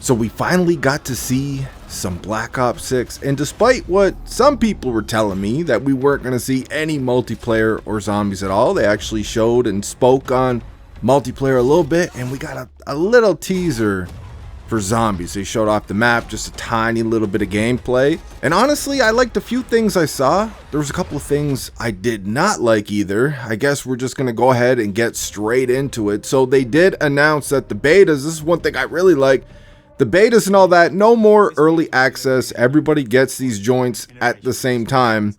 So we finally got to see some Black Ops 6, and despite what some people were telling me that we weren't going to see any multiplayer or zombies at all, they actually showed and spoke on multiplayer a little bit, and we got a little teaser for zombies. They showed off the map, just a tiny little bit of gameplay, and honestly I liked a few things I saw. There was a couple of things I did not like either. I guess we're just gonna go ahead and get straight into it. So they did announce that the betas, this is one thing I really like, the betas and all that, no more early access. Everybody gets these joints at the same time.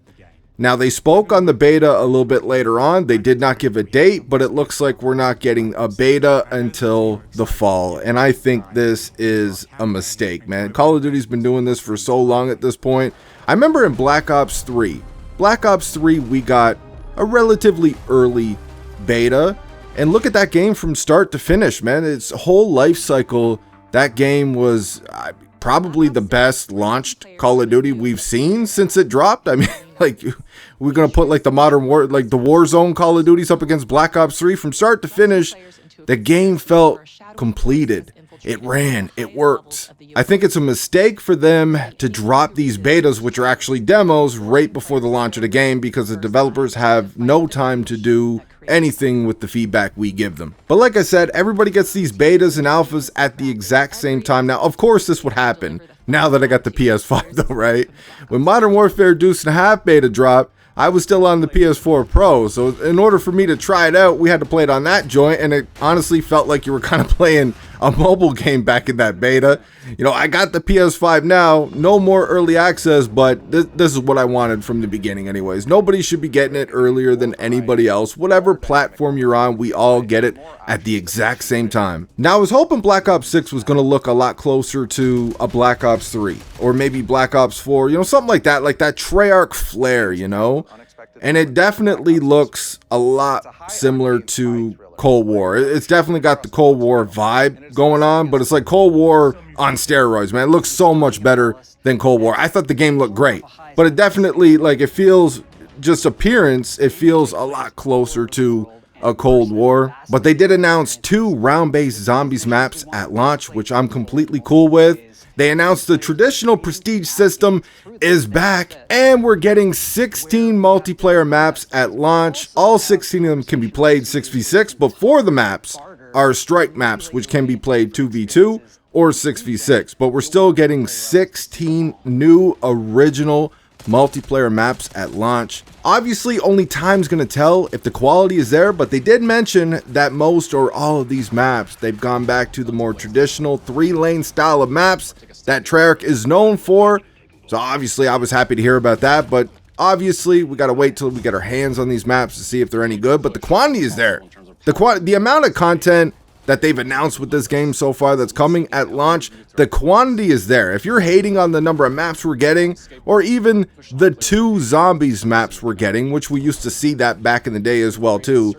Now, they spoke on the beta a little bit later on. They did not give a date, but it looks like we're not getting a beta until the fall. And I think this is a mistake, man. Call of Duty's been doing this for so long at this point. I remember in Black Ops 3. Black Ops 3, we got a relatively early beta. And look at that game from start to finish, man. Its whole life cycle, that game was probably the best launched Call of Duty we've seen since it dropped. I mean, like, we're gonna put like the modern war, like the Warzone Call of Duty's up against Black Ops 3 from start to finish. The game felt completed. It ran, it worked. I think it's a mistake for them to drop these betas, which are actually demos, right before the launch of the game, because the developers have no time to do anything with the feedback we give them. But like I said, everybody gets these betas and alphas at the exact same time. Now, of course, this would happen now that I got the PS5 though, right? When Modern Warfare Deuce and a Half beta dropped, I was still on the PS4 Pro, so in order for me to try it out, we had to play it on that joint, and it honestly felt like you were kind of playing a mobile game back in that beta. You know, I got the PS5 now, no more early access, but this is what I wanted from the beginning anyways. Nobody should be getting it earlier than anybody else. Whatever platform you're on, we all get it at the exact same time. Now, I was hoping Black Ops 6 was going to look a lot closer to a Black Ops 3, or maybe Black Ops 4, you know, something like that Treyarch flair, you know? And it definitely looks a lot similar to Cold War. It's definitely got the Cold War vibe going on, but it's like Cold War on steroids, man. It looks so much better than Cold War. I thought the game looked great, but it definitely, like, it feels, just appearance, it feels a lot closer to a Cold War. But they did announce 2 round-based zombies maps at launch, which I'm completely cool with. They announced the traditional prestige system is back, and we're getting 16 multiplayer maps at launch. All 16 of them can be played 6v6, but 4 of the maps are strike maps, which can be played 2v2 or 6v6. But we're still getting 16 new original multiplayer maps at launch. Obviously, only time's gonna tell if the quality is there, but they did mention that most or all of these maps, they've gone back to the more traditional 3-lane style of maps that Treyarch is known for. So obviously I was happy to hear about that, but obviously we gotta wait till we get our hands on these maps to see if they're any good. But the quantity is there. The amount of content that they've announced with this game so far that's coming at launch, the quantity is there. If you're hating on the number of maps we're getting, or even the 2 zombies maps we're getting, which we used to see that back in the day as well too,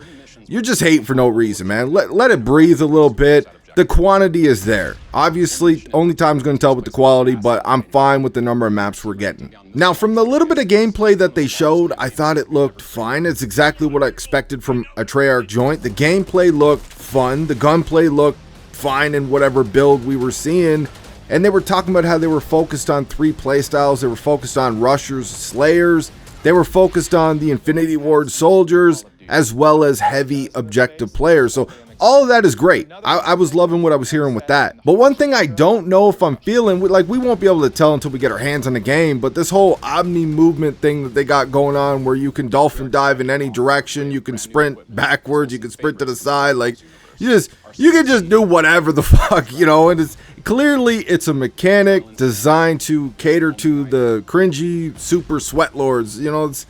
you're just hating for no reason, man. Let it breathe a little bit. The quantity is there. Obviously, only time's going to tell with the quality, but I'm fine with the number of maps we're getting. Now, from the little bit of gameplay that they showed, I thought it looked fine. It's exactly what I expected from a Treyarch joint. The gameplay looked fun. The gunplay looked fine in whatever build we were seeing. And they were talking about how they were focused on 3 playstyles. They were focused on rushers, slayers. They were focused on the Infinity Ward soldiers, as well as heavy objective players. So all of that is great. I was loving what I was hearing with that. But one thing I don't know if I'm feeling, like, we won't be able to tell until we get our hands on the game, but this whole Omni movement thing that they got going on, where you can dolphin dive in any direction, you can sprint backwards, you can sprint to the side, like, you can just do whatever the fuck, you know. And it's clearly it's a mechanic designed to cater to the cringy super sweat lords, you know. It's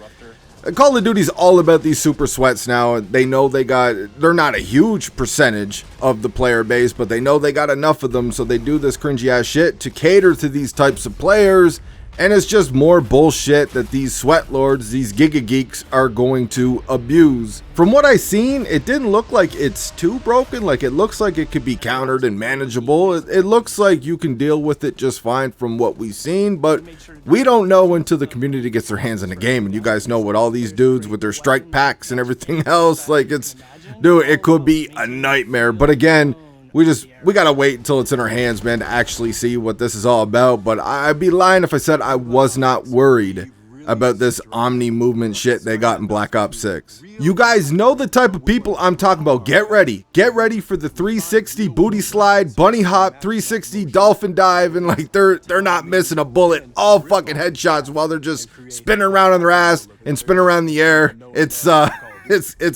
Call of Duty's all about these super sweats now. They know they're not a huge percentage of the player base, but they know they got enough of them, so they do this cringy ass shit to cater to these types of players. And it's just more bullshit that these sweat lords, these giga geeks, are going to abuse. From what I seen, it didn't look like it's too broken. Like, it looks like it could be countered and manageable. It looks like you can deal with it just fine from what we've seen, but we don't know until the community gets their hands on the game. And you guys know what all these dudes with their strike packs and everything else, like, dude, it could be a nightmare. But again, we gotta wait until it's in our hands, man, to actually see what this is all about. But I'd be lying if I said I was not worried about this Omni movement shit they got in Black Ops 6. You guys know the type of people I'm talking about. Get ready for the 360 booty slide, bunny hop, 360 dolphin dive, and like they're not missing a bullet. All fucking headshots while they're just spinning around on their ass and spinning around in the air. It's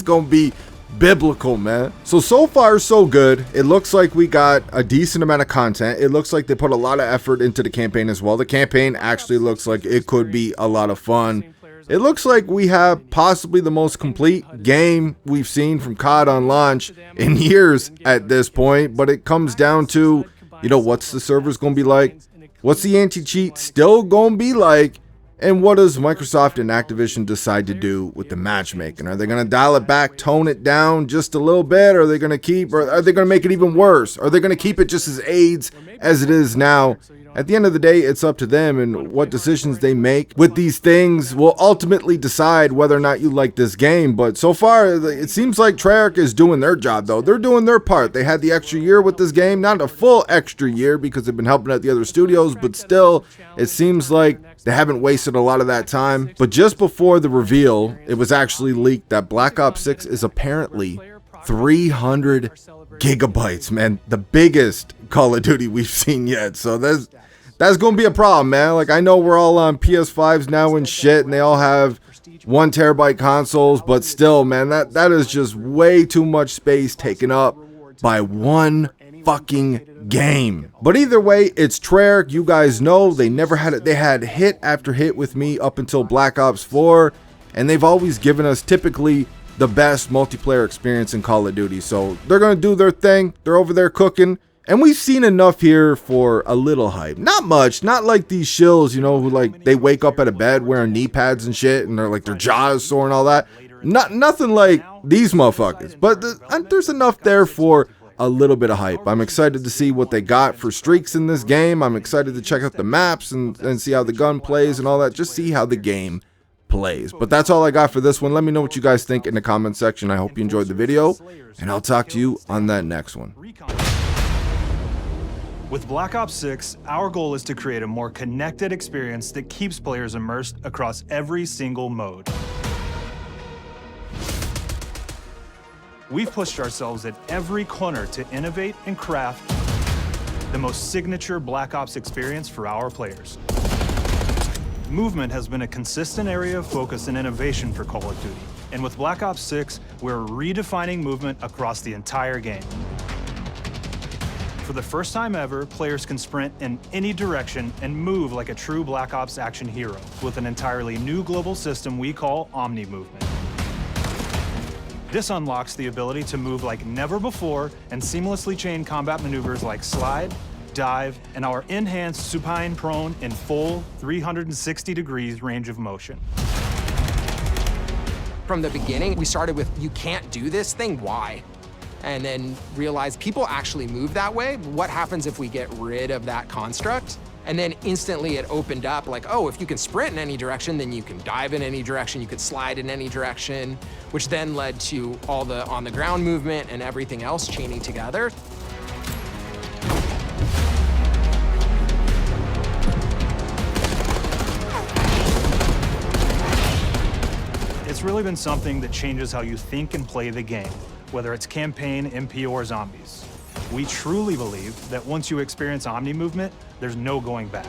gonna be biblical, man. So far so good. It looks like we got a decent amount of content. It looks like they put a lot of effort into the campaign as well. The campaign actually looks like it could be a lot of fun. It looks like we have possibly the most complete game we've seen from COD on launch in years at this point, but it comes down to, you know, what's the servers gonna be like? What's the anti-cheat still gonna be like? And what does Microsoft and Activision decide to do with the matchmaking? Are they going to dial it back, tone it down just a little bit? Or are they going to keep, or are they going to make it even worse? Are they going to keep it just as AIDS as it is now? At the end of the day, it's up to them, and what decisions they make with these things will ultimately decide whether or not you like this game. But so far, it seems like Treyarch is doing their job, though. They're doing their part. They had the extra year with this game, not a full extra year because they've been helping out the other studios, but still, it seems like they haven't wasted a lot of that time. But just before the reveal, it was actually leaked that Black Ops 6 is apparently 300 gigabytes, man. The biggest Call of Duty we've seen yet. So that's going to be a problem, man. Like, I know we're all on PS5s now and shit, and they all have 1 terabyte consoles, but still, man, that is just way too much space taken up by one fucking game. But either way, it's Treyarch. You guys know they never had it. They had hit after hit with me up until Black Ops 4, and they've always given us typically the best multiplayer experience in Call of Duty. So they're going to do their thing. They're over there cooking. And we've seen enough here for a little hype. Not much. Not like these shills, you know, who like they wake up out of bed wearing knee pads and shit, and they're like their jaws sore and all that. Nothing like these motherfuckers. But there's enough there for a little bit of hype. I'm excited to see what they got for streaks in this game. I'm excited to check out the maps and see how the gun plays and all that. Just see how the game plays. But that's all I got for this one. Let me know what you guys think in the comment section. I hope you enjoyed the video, and I'll talk to you on that next one. With Black Ops 6, our goal is to create a more connected experience that keeps players immersed across every single mode. We've pushed ourselves at every corner to innovate and craft the most signature Black Ops experience for our players. Movement has been a consistent area of focus and innovation for Call of Duty, and with Black Ops 6, we're redefining movement across the entire game. For the first time ever, players can sprint in any direction and move like a true Black Ops action hero with an entirely new global system we call Omni movement. This unlocks the ability to move like never before and seamlessly chain combat maneuvers like slide, dive, and our enhanced supine prone in full 360 degrees range of motion. From the beginning, we started with, you can't do this thing, why? And then realized people actually move that way. What happens if we get rid of that construct? And then instantly it opened up like, oh, if you can sprint in any direction, then you can dive in any direction, you could slide in any direction, which then led to all the on-the-ground movement and everything else chaining together. It's really been something that changes how you think and play the game, whether it's campaign, MP, or zombies. We truly believe that once you experience Omni movement, there's no going back.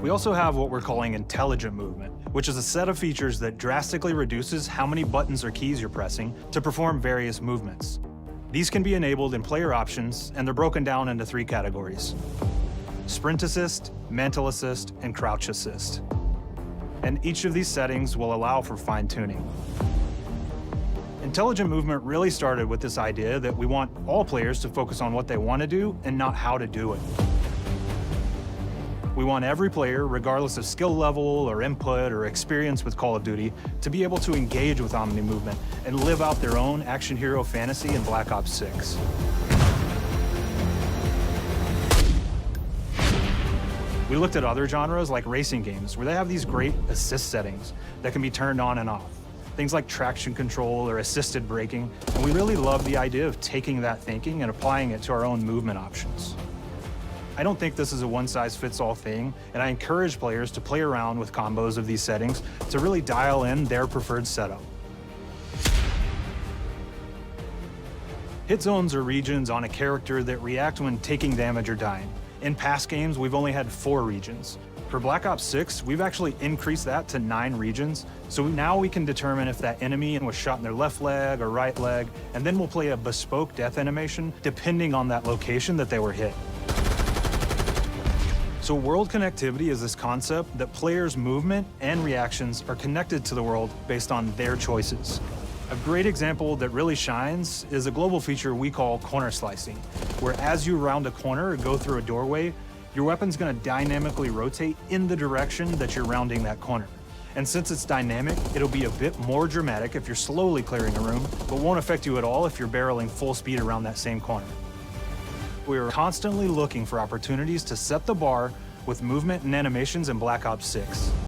We also have what we're calling intelligent movement, which is a set of features that drastically reduces how many buttons or keys you're pressing to perform various movements. These can be enabled in player options, and they're broken down into 3 categories: sprint assist, mantle assist, and crouch assist. And each of these settings will allow for fine-tuning. Intelligent movement really started with this idea that we want all players to focus on what they want to do and not how to do it. We want every player, regardless of skill level or input or experience with Call of Duty, to be able to engage with Omni movement and live out their own action hero fantasy in Black Ops 6. We looked at other genres like racing games, where they have these great assist settings that can be turned on and off. Things like traction control or assisted braking, and we really love the idea of taking that thinking and applying it to our own movement options. I don't think this is a one-size-fits-all thing, and I encourage players to play around with combos of these settings to really dial in their preferred setup. Hit zones are regions on a character that react when taking damage or dying. In past games, we've only had 4 regions. For Black Ops 6, we've actually increased that to 9 regions, so now we can determine if that enemy was shot in their left leg or right leg, and then we'll play a bespoke death animation depending on that location that they were hit. So world connectivity is this concept that players' movement and reactions are connected to the world based on their choices. A great example that really shines is a global feature we call corner slicing, where as you round a corner or go through a doorway, your weapon's gonna dynamically rotate in the direction that you're rounding that corner. And since it's dynamic, it'll be a bit more dramatic if you're slowly clearing a room, but won't affect you at all if you're barreling full speed around that same corner. We're constantly looking for opportunities to set the bar with movement and animations in Black Ops 6.